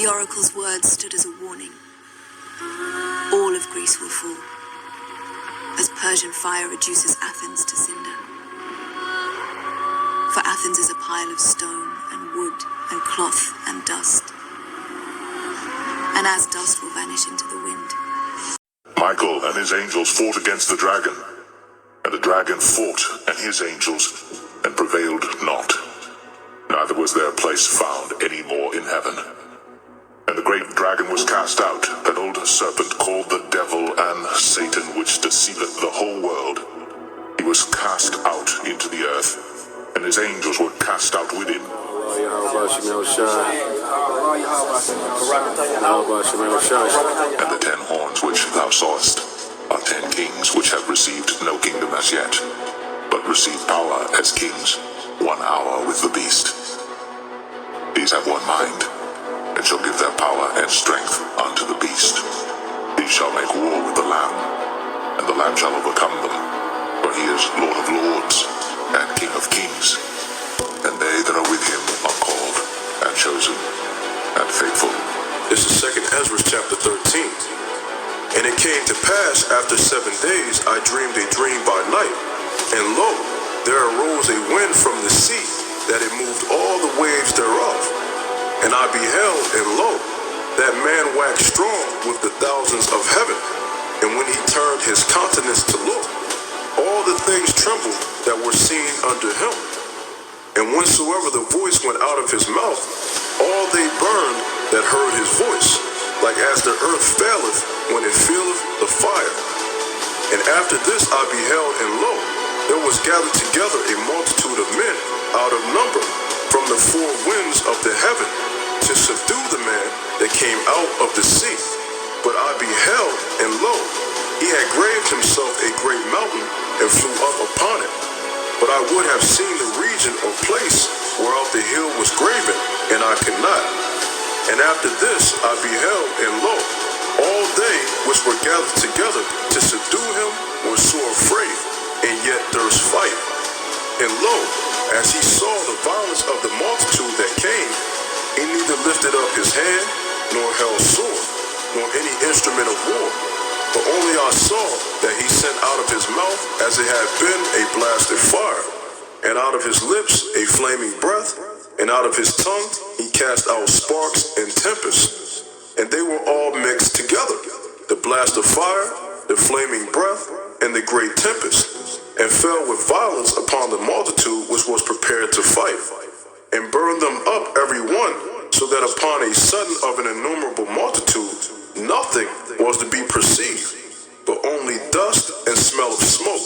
The oracle's words stood as a warning. All of Greece will fall, as Persian fire reduces Athens to cinder. For Athens is a pile of stone and wood and cloth and dust, and as dust will vanish into the wind. Michael and his angels fought against the dragon, and the dragon fought and his angels, and prevailed not. Neither was their place found any more in heaven. And the great dragon was cast out, that old serpent called the devil and Satan, which deceiveth the whole world. He was cast out into the earth, and his angels were cast out with him. And the 10 horns which thou sawest are 10 kings which have received no kingdom as yet, but receive power as kings 1 hour with the beast. These have one mind, and shall give their power and strength unto the beast. These shall make war with the Lamb, and the Lamb shall overcome them, for he is Lord of lords, and King of kings. And they that are with him are called, and chosen, and faithful. This is 2 Ezra chapter 13. And it came to pass after 7 days, I dreamed a dream by night, and lo, there arose a wind from the sea, that it moved all the waves thereof. And I beheld, and lo, that man waxed strong with the thousands of heaven. And when he turned his countenance to look, all the things trembled that were seen under him. And whensoever the voice went out of his mouth, all they burned that heard his voice, like as the earth faileth when it feeleth the fire. And after this I beheld, and lo, there was gathered together a multitude of men out of number from the 4 winds of the heaven, to subdue the man that came out of the sea. But I beheld, and lo, he had graved himself a great mountain, and flew up upon it. But I would have seen the region or place whereof the hill was graven, and I could not. And after this I beheld, and lo, all they which were gathered together to subdue him were sore afraid, and yet durst fight. And lo, as he saw the violence of the multitude that came, he neither lifted up his hand, nor held sword, nor any instrument of war. But only I saw that he sent out of his mouth as it had been a blasted fire, and out of his lips a flaming breath, and out of his tongue he cast out sparks and tempests. And they were all mixed together, the blast of fire, the flaming breath, and the great tempest, and fell with violence upon the multitude which was prepared to fight, and burned them up every one, so that upon a sudden of an innumerable multitude nothing was to be perceived, but only dust and smell of smoke.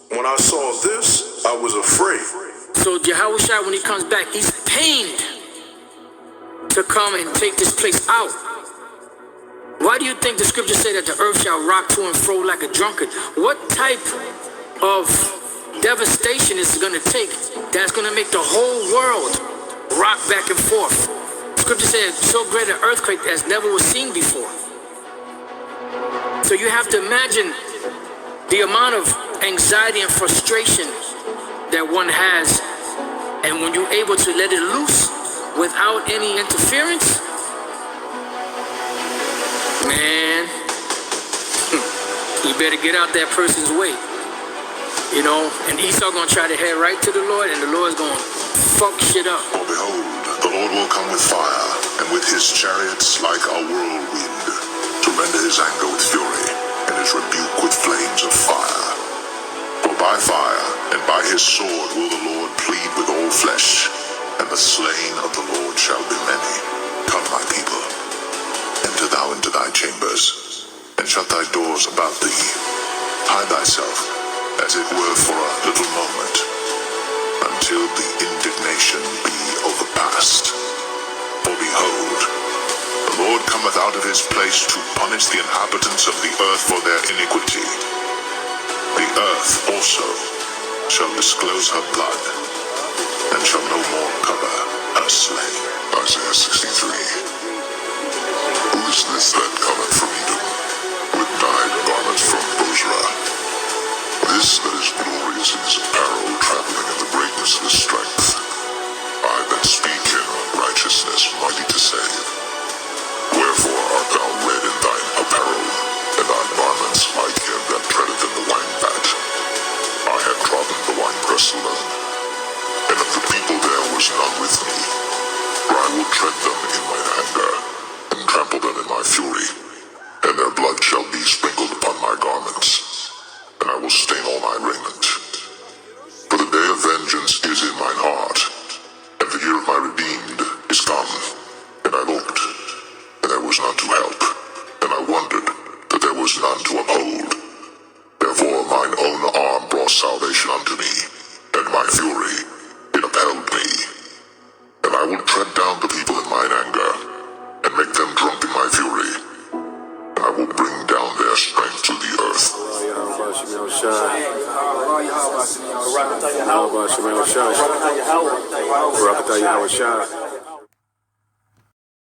When I saw this, I was afraid. So Yahushua, when he comes back, he's pained to come and take this place out. Why do you think the scriptures say that the earth shall rock to and fro like a drunkard? What type of devastation is it going to take that's going to make the whole world rock back and forth? Scripture says so great an earthquake as never was seen before. So you have to imagine the amount of anxiety and frustration that one has, and when you're able to let it loose without any interference, man, you better get out that person's way. You know, and Esau gonna try to head right to the Lord, and the Lord's gonna fuck shit up. For behold, the Lord will come with fire, and with his chariots like a whirlwind, to render his anger with fury, and his rebuke with flames of fire. For by fire and by his sword will the Lord plead with all flesh, and the slain of the Lord shall be many. Come, my people, enter thou into thy chambers, and shut thy doors about thee. Hide thyself, as it were for a little moment, until the indignation be overpast. For behold, the Lord cometh out of his place to punish the inhabitants of the earth for their iniquity. The earth also shall disclose her blood, and shall no more cover her slain. Isaiah 63. Who is this that cometh from Edom, with dyed garments from Bozrah? This that is glorious in his apparel, traveling in the greatness of his strength. I that speak in righteousness, mighty to save. with me. For I will tread them in mine anger, and trample them in my fury, and their blood shall be sprinkled upon my garments, and I will stain all my raiment. For the day of vengeance is in mine heart, and the year of my redeemed is come. And I looked, and there was none to help, and I wondered that there was none to uphold. Therefore mine own arm brought salvation unto me, and my fury it upheld me. And I will tread down the people in mine anger, and make them drunk in my fury. And I will bring down their strength to the earth. Barakatah Yahweh Shah.